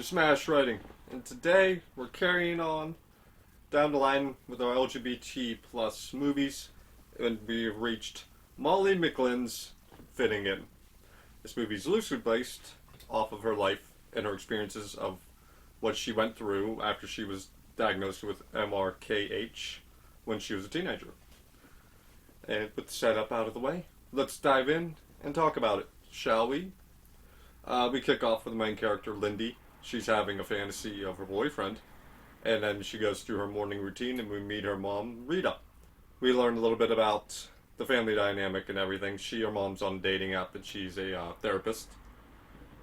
to Smash Writing, and today we're carrying on down the line with our LGBT plus movies, and we've reached Molly McLinn's Fitting In. This movie is loosely based off of her life and her experiences of what she went through after she was diagnosed with MRKH when she was a teenager. And with the setup out of the way, let's dive in and talk about it, shall we? We kick off with the main character, Lindy. She's having a fantasy of her boyfriend, and then she goes through her morning routine, and we meet her mom, Rita. We learn a little bit about the family dynamic and everything. Her mom's on a dating app, and she's a therapist,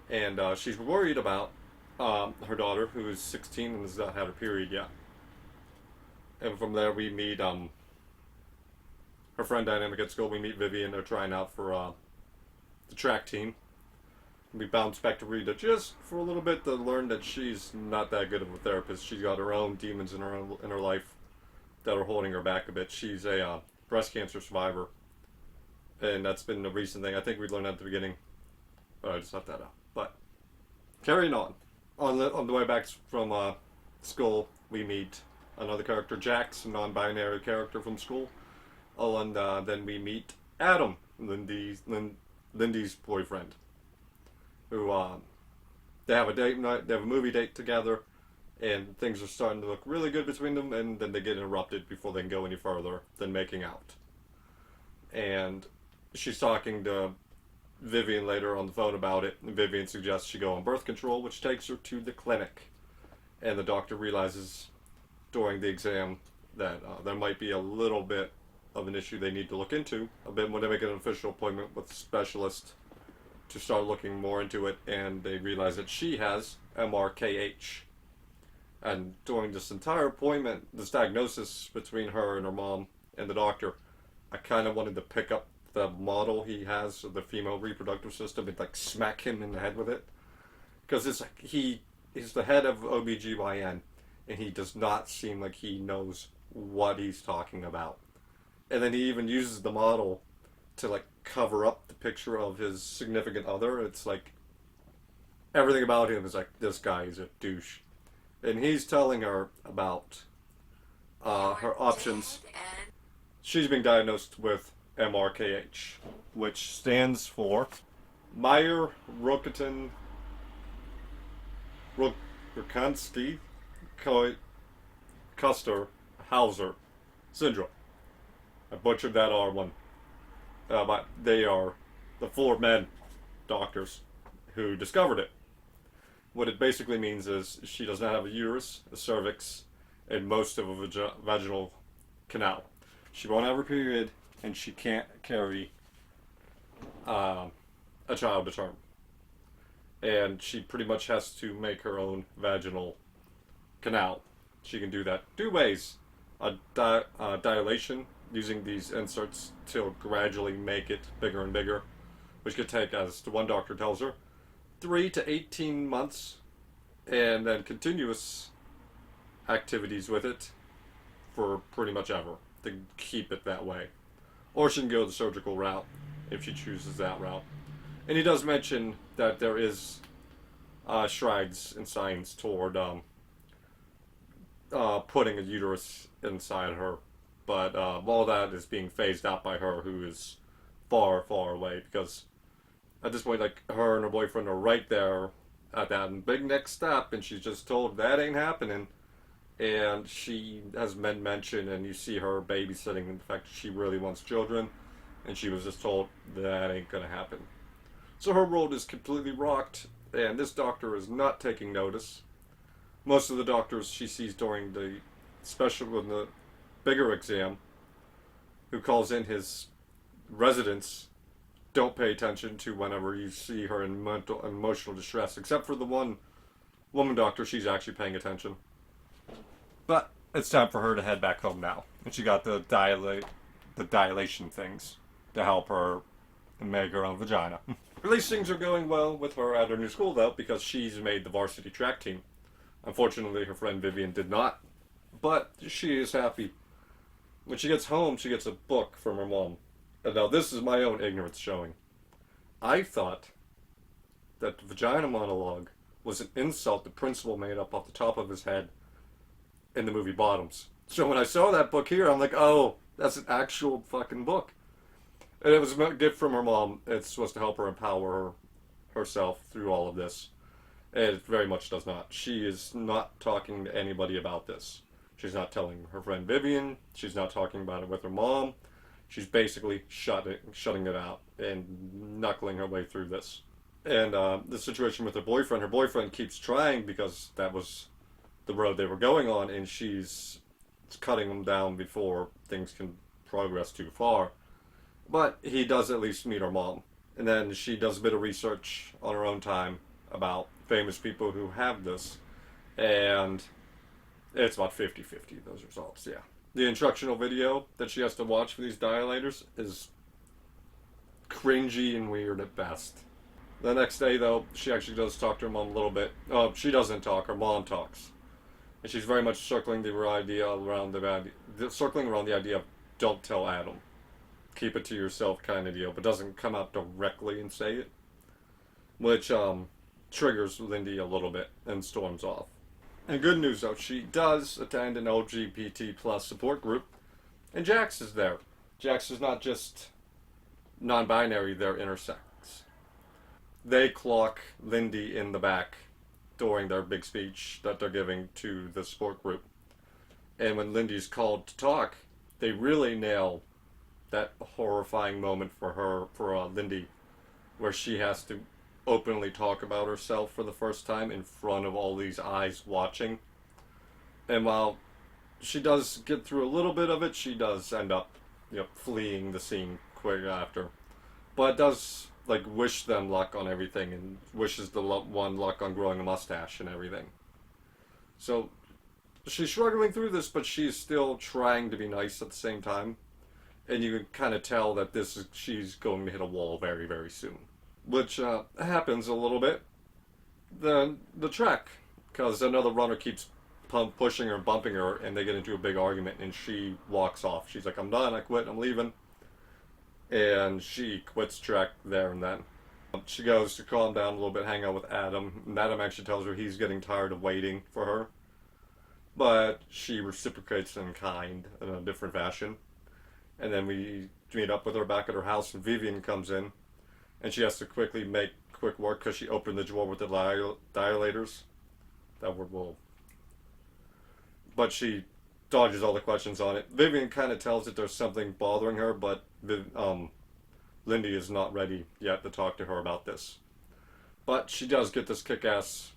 and she's worried about her daughter, who is 16 and has not had her period yet. And from there, we meet her friend dynamic at school. We meet Vivian. They're trying out for the track team. We bounce back to Rita just for a little bit to learn that she's not that good of a therapist. She's got her own demons in her life that are holding her back a bit. She's a breast cancer survivor, and that's been a recent thing. I think we learned that at the beginning, but I just left that out. But carrying on the way back from school, we meet another character, Jax, a non-binary character from school. Oh, and then we meet Adam, Lindy's boyfriend, who they have a date night, they have a movie date together, and things are starting to look really good between them, and then they get interrupted before they can go any further than making out. And she's talking to Vivian later on the phone about it, and Vivian suggests she go on birth control, which takes her to the clinic. And the doctor realizes during the exam that there might be a little bit of an issue they need to look into a bit when they make an official appointment with a specialist to start looking more into it, and they realize that she has MRKH. And during this entire appointment, this diagnosis between her and her mom and the doctor, I kind of wanted to pick up the model he has of the female reproductive system and like smack him in the head with it. Because it's like he's the head of OBGYN, and he does not seem like he knows what he's talking about. And then he even uses the model to like cover up the picture of his significant other. It's like everything about him is like, this guy is a douche. And he's telling her about her options. She's being diagnosed with MRKH, which stands for Mayer-Rokitansky Kuster Hauser syndrome. I butchered that R one. But they are the four men, doctors, who discovered it. What it basically means is she does not have a uterus, a cervix, and most of a vaginal canal. She won't have her period, and she can't carry a child to term. And she pretty much has to make her own vaginal canal. She can do that two ways. A dilation, using these inserts to gradually make it bigger and bigger, which could take, as the one doctor tells her, 3 to 18 months, and then continuous activities with it for pretty much ever to keep it that way. Or she can go the surgical route if she chooses that route. And he does mention that there is strides in science toward putting a uterus inside her. But all that is being phased out by her, who is far, far away. Because at this point, like, her and her boyfriend are right there at that big next step, and she's just told that ain't happening. And she has been mentioned, and you see her babysitting the fact that she really wants children, and she was just told that ain't gonna happen. So her world is completely rocked, and this doctor is not taking notice. Most of the doctors she sees during the bigger exam, who calls in his residents, don't pay attention to whenever you see her in mental and emotional distress, except for the one woman doctor. She's actually paying attention. But it's time for her to head back home now, and she got the dilation things to help her make her own vagina. At least things are going well with her at her new school, though, because she's made the varsity track team. Unfortunately, her friend Vivian did not, but she is happy. When she gets home, she gets a book from her mom. And now this is my own ignorance showing. I thought that the vagina monologue was an insult the principal made up off the top of his head in the movie Bottoms. So when I saw that book here, I'm like, oh, that's an actual fucking book. And it was a gift from her mom. It's supposed to help her empower herself through all of this. And it very much does not. She is not talking to anybody about this. She's not telling her friend Vivian. She's not talking about it with her mom. She's basically shutting it out and knuckling her way through this. And the situation with her boyfriend keeps trying because that was the road they were going on, and she's cutting them down before things can progress too far. But he does at least meet her mom. And then she does a bit of research on her own time about famous people who have this. And it's about 50-50, those results, yeah. The instructional video that she has to watch for these dilators is cringy and weird at best. The next day, though, she actually does talk to her mom a little bit. Oh, she doesn't talk, her mom talks. And she's very much circling around the idea of don't tell Adam. Keep it to yourself kind of deal, but doesn't come out directly and say it. Which triggers Lindy a little bit and storms off. And good news though, she does attend an LGBT plus support group, and Jax is there. Jax is not just non-binary, they're intersex. They clock Lindy in the back during their big speech that they're giving to the support group. And when Lindy's called to talk, they really nail that horrifying moment for Lindy, where she has to openly talk about herself for the first time in front of all these eyes watching. And while she does get through a little bit of it, she does end up, fleeing the scene quick after. But does wish them luck on everything, and wishes the one luck on growing a mustache and everything. So she's struggling through this, but she's still trying to be nice at the same time. And you can kind of tell that she's going to hit a wall very, very soon. Which happens a little bit. The track, because another runner keeps pushing her and bumping her, and they get into a big argument, and she walks off. She's like, I'm done, I quit, I'm leaving. And she quits track there and then. She goes to calm down a little bit, hang out with Adam, and Adam actually tells her he's getting tired of waiting for her. But she reciprocates in kind, in a different fashion. And then we meet up with her back at her house, and Vivian comes in. And she has to quickly make quick work because she opened the drawer with the dilators. That word will. But she dodges all the questions on it. Vivian kind of tells that there's something bothering her, but Lindy is not ready yet to talk to her about this. But she does get this kick-ass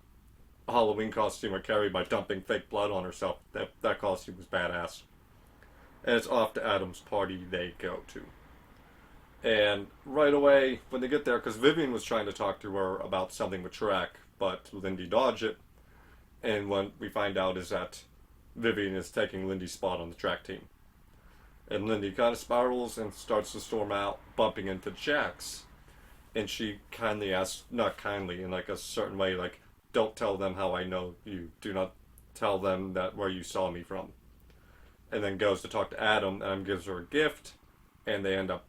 Halloween costume of Carrie by dumping fake blood on herself. That costume was badass. And it's off to Adam's party they go to. And right away, when they get there, because Vivian was trying to talk to her about something with track, but Lindy dodged it. And what we find out is that Vivian is taking Lindy's spot on the track team. And Lindy kind of spirals and starts to storm out, bumping into Jax. And she kindly asks, not kindly, in a certain way, don't tell them how I know you. Do not tell them that where you saw me from. And then goes to talk to Adam, and gives her a gift, and they end up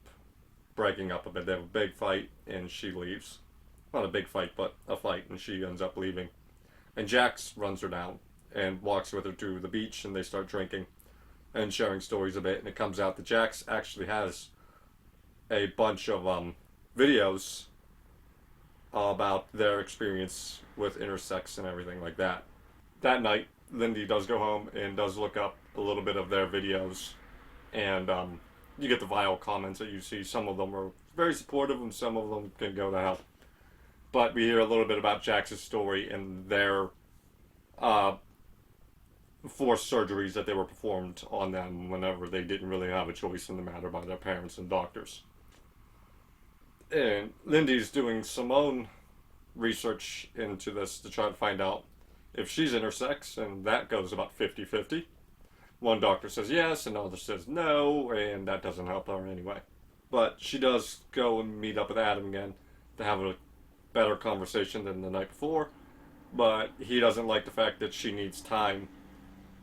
breaking up a bit. They have a big fight, and she leaves. Not a big fight, but a fight, and she ends up leaving. And Jax runs her down and walks with her to the beach, and they start drinking and sharing stories a bit. And it comes out that Jax actually has a bunch of videos about their experience with intersex and everything like that. That night, Lindy does go home and does look up a little bit of their videos, and you get the vile comments that you see. Some of them are very supportive, and some of them can go to hell. But we hear a little bit about Jax's story and their forced surgeries that they were performed on them whenever they didn't really have a choice in the matter by their parents and doctors. And Lindy's doing some own research into this to try to find out if she's intersex, and that goes about 50-50. One doctor says yes, another says no, and that doesn't help her anyway. But she does go and meet up with Adam again to have a better conversation than the night before, but he doesn't like the fact that she needs time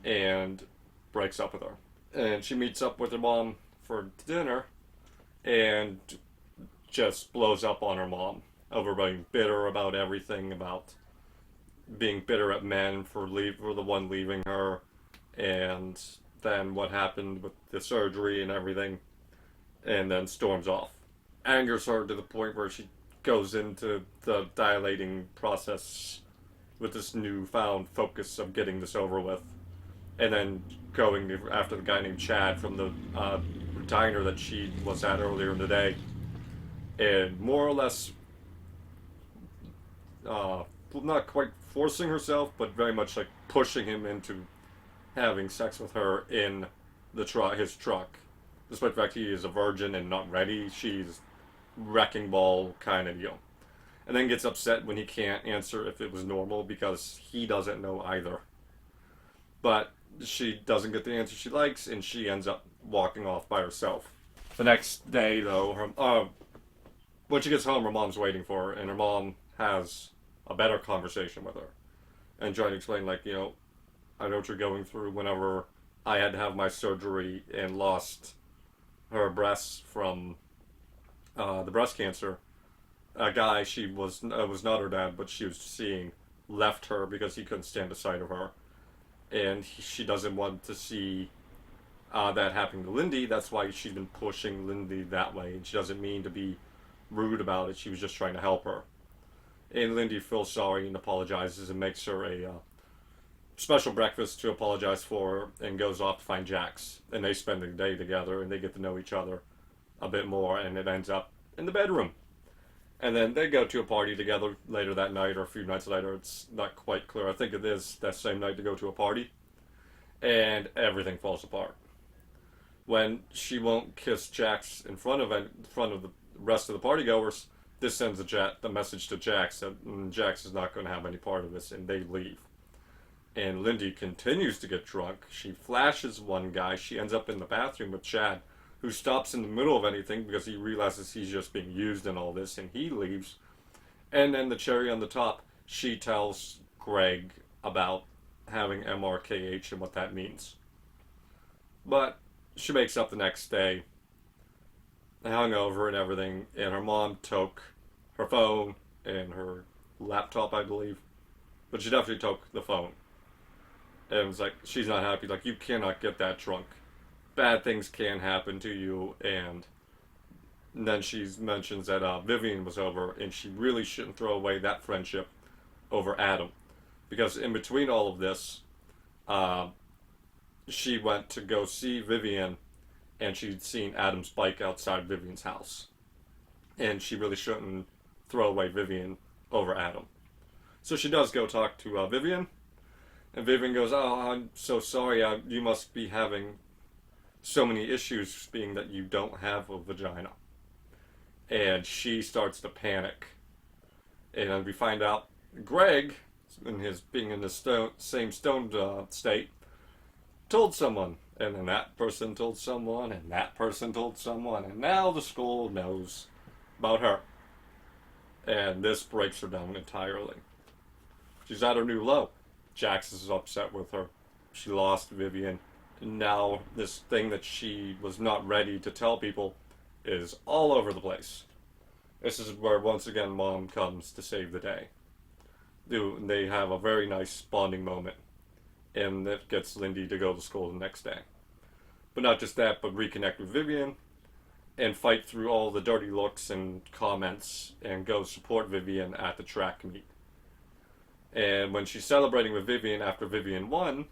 and breaks up with her. And she meets up with her mom for dinner and just blows up on her mom over being bitter about everything, about being bitter at men for the one leaving her, and then what happened with the surgery and everything, and then storms off. Angers her to the point where she goes into the dilating process with this newfound focus of getting this over with, and then going after the guy named Chad from the diner that she was at earlier in the day, and more or less, not quite forcing herself, but very much like pushing him into having sex with her in his truck. Despite the fact he is a virgin and not ready, she's wrecking ball kind of deal. And then gets upset when he can't answer if it was normal because he doesn't know either. But she doesn't get the answer she likes, and she ends up walking off by herself. The next day, though, when she gets home, her mom's waiting for her, and her mom has a better conversation with her and trying to explain, like, I know what you're going through. Whenever I had to have my surgery and lost her breasts from the breast cancer, a guy she was not her dad, but she was seeing, left her because he couldn't stand the sight of her, and she doesn't want to see that happening to Lindy. That's why she's been pushing Lindy that way, and she doesn't mean to be rude about it. She was just trying to help her. And Lindy feels sorry and apologizes and makes her a special breakfast to apologize for her, and goes off to find Jax. And they spend the day together, and they get to know each other a bit more, and it ends up in the bedroom. And then they go to a party together later that night, or a few nights later. It's not quite clear. I think it is that same night to go to a party. And everything falls apart. When she won't kiss Jax in front of the rest of the partygoers, this sends the message to Jax that Jax is not going to have any part of this, and they leave. And Lindy continues to get drunk. She flashes one guy. She ends up in the bathroom with Chad, who stops in the middle of anything because he realizes he's just being used in all this, and he leaves. And then the cherry on the top, she tells Greg about having MRKH and what that means. But she wakes up the next day, hungover and everything, and her mom took her phone and her laptop, I believe. But she definitely took the phone. And it was like, she's not happy. Like, you cannot get that drunk. Bad things can happen to you. And then she mentions that Vivian was over, and she really shouldn't throw away that friendship over Adam. Because in between all of this, she went to go see Vivian, and she'd seen Adam's bike outside Vivian's house. And she really shouldn't throw away Vivian over Adam. So she does go talk to Vivian, and Vivian goes, "Oh, I'm so sorry. You must be having so many issues, being that you don't have a vagina." And she starts to panic. And then we find out Greg, in his being in the same stoned state, told someone. And then that person told someone, and that person told someone, and now the school knows about her. And this breaks her down entirely. She's at her new low. Jax is upset with her. She lost Vivian. And now this thing that she was not ready to tell people is all over the place. This is where, once again, Mom comes to save the day. They have a very nice bonding moment. And that gets Lindy to go to school the next day. But not just that, but reconnect with Vivian and fight through all the dirty looks and comments and go support Vivian at the track meet. And when she's celebrating with Vivian after Vivian won,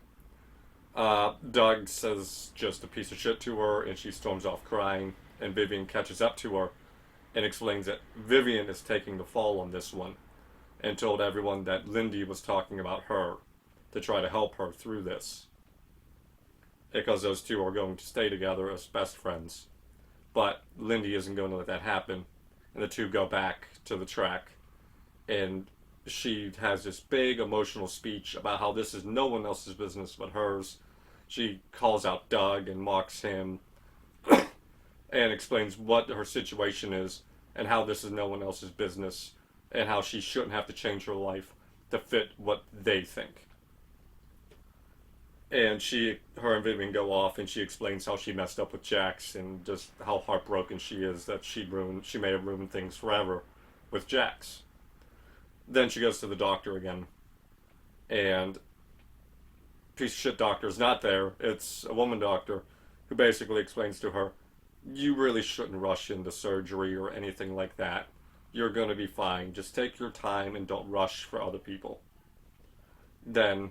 Doug says just a piece of shit to her, and she storms off crying, and Vivian catches up to her and explains that Vivian is taking the fall on this one, and told everyone that Lindy was talking about her to try to help her through this, because those two are going to stay together as best friends. But Lindy isn't going to let that happen, and the two go back to the track, and she has this big emotional speech about how this is no one else's business but hers. She calls out Doug and mocks him and explains what her situation is and how this is no one else's business and how she shouldn't have to change her life to fit what they think. And her and Vivian go off, and she explains how she messed up with Jax and just how heartbroken she is that she may have ruined things forever with Jax. Then she goes to the doctor again, and piece of shit doctor is not there. It's a woman doctor who basically explains to her, you really shouldn't rush into surgery or anything like that. You're going to be fine. Just take your time and don't rush for other people. Then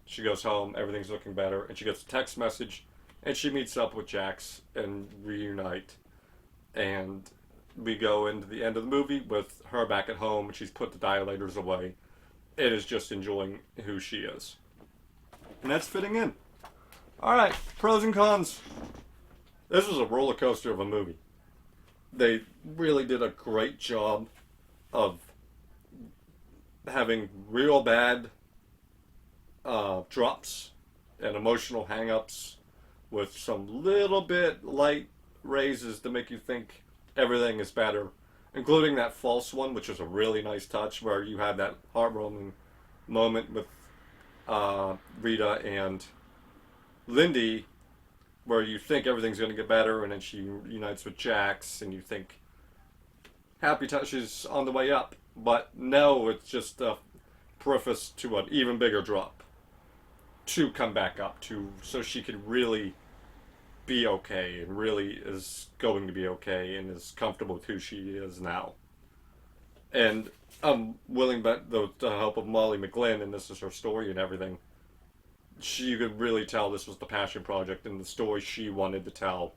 she goes home, everything's looking better, and she gets a text message, and she meets up with Jax and reunite. And we go into the end of the movie with her back at home, and she's put the dilators away. It is just enjoying who she is. And that's fitting in. Alright, pros and cons. This was a roller coaster of a movie. They really did a great job of having real bad drops and emotional hang-ups with some little bit light raises to make you think everything is better, including that false one, which was a really nice touch where you had that heartwarming moment with Rita and Lindy, where you think everything's going to get better, and then she unites with Jax, and you think happy touches on the way up. But no, it's just a preface to an even bigger drop to come back up to, so she could really be okay and really is going to be okay and is comfortable with who she is now. And I'm willing, but the help of Molly McGlynn, and this is her story and everything, you could really tell this was the passion project and the story she wanted to tell,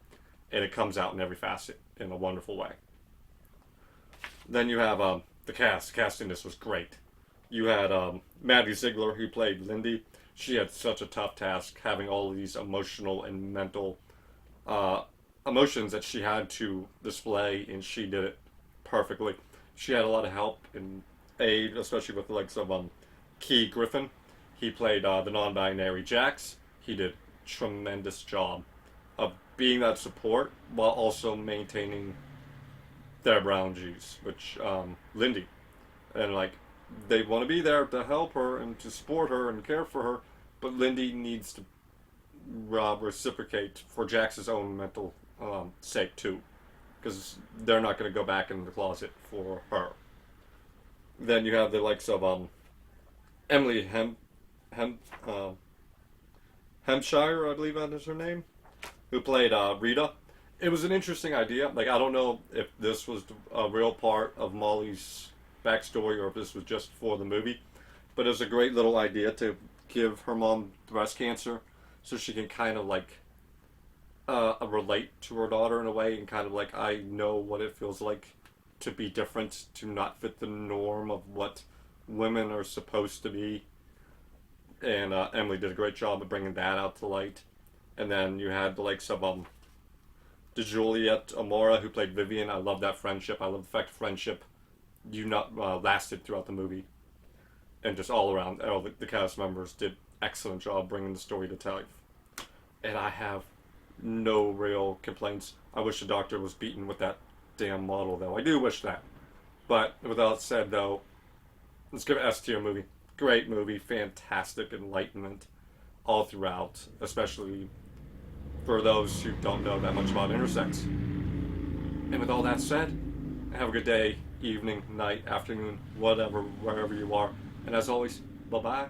and it comes out in every facet in a wonderful way. Then you have the cast. Casting this was great. You had Maddie Ziegler, who played Lindy. She had such a tough task, having all of these emotional and mental emotions that she had to display, and she did it perfectly. She had a lot of help and aid, especially with the likes of Key Griffin. He played the non-binary Jax. He did a tremendous job of being that support while also maintaining their boundaries, which Lindy, and like they want to be there to help her and to support her and care for her, but Lindy needs to reciprocate for Jax's own mental sake too, because they're not going to go back in the closet for her. Then you have the likes of Emily Hampshire, I believe that is her name, who played Rita. It was an interesting idea. Like, I don't know if this was a real part of Molly's backstory or if this was just for the movie, but it was a great little idea to give her mom breast cancer so she can kind of like relate to her daughter in a way, and kind of like, I know what it feels like to be different, to not fit the norm of what women are supposed to be. And Emily did a great job of bringing that out to light. And then you had the likes of Juliet Amora, who played Vivian. I love that friendship. I love the fact friendship lasted throughout the movie. And just all around, all the cast members did excellent job bringing the story to life. And I have no real complaints. I wish the doctor was beaten with that damn model, though. I do wish that. But with that said, though, let's give it S tier movie. Great movie, fantastic enlightenment all throughout, especially for those who don't know that much about intersex. And with all that said, have a good day, evening, night, afternoon, whatever, wherever you are. And as always, bye-bye.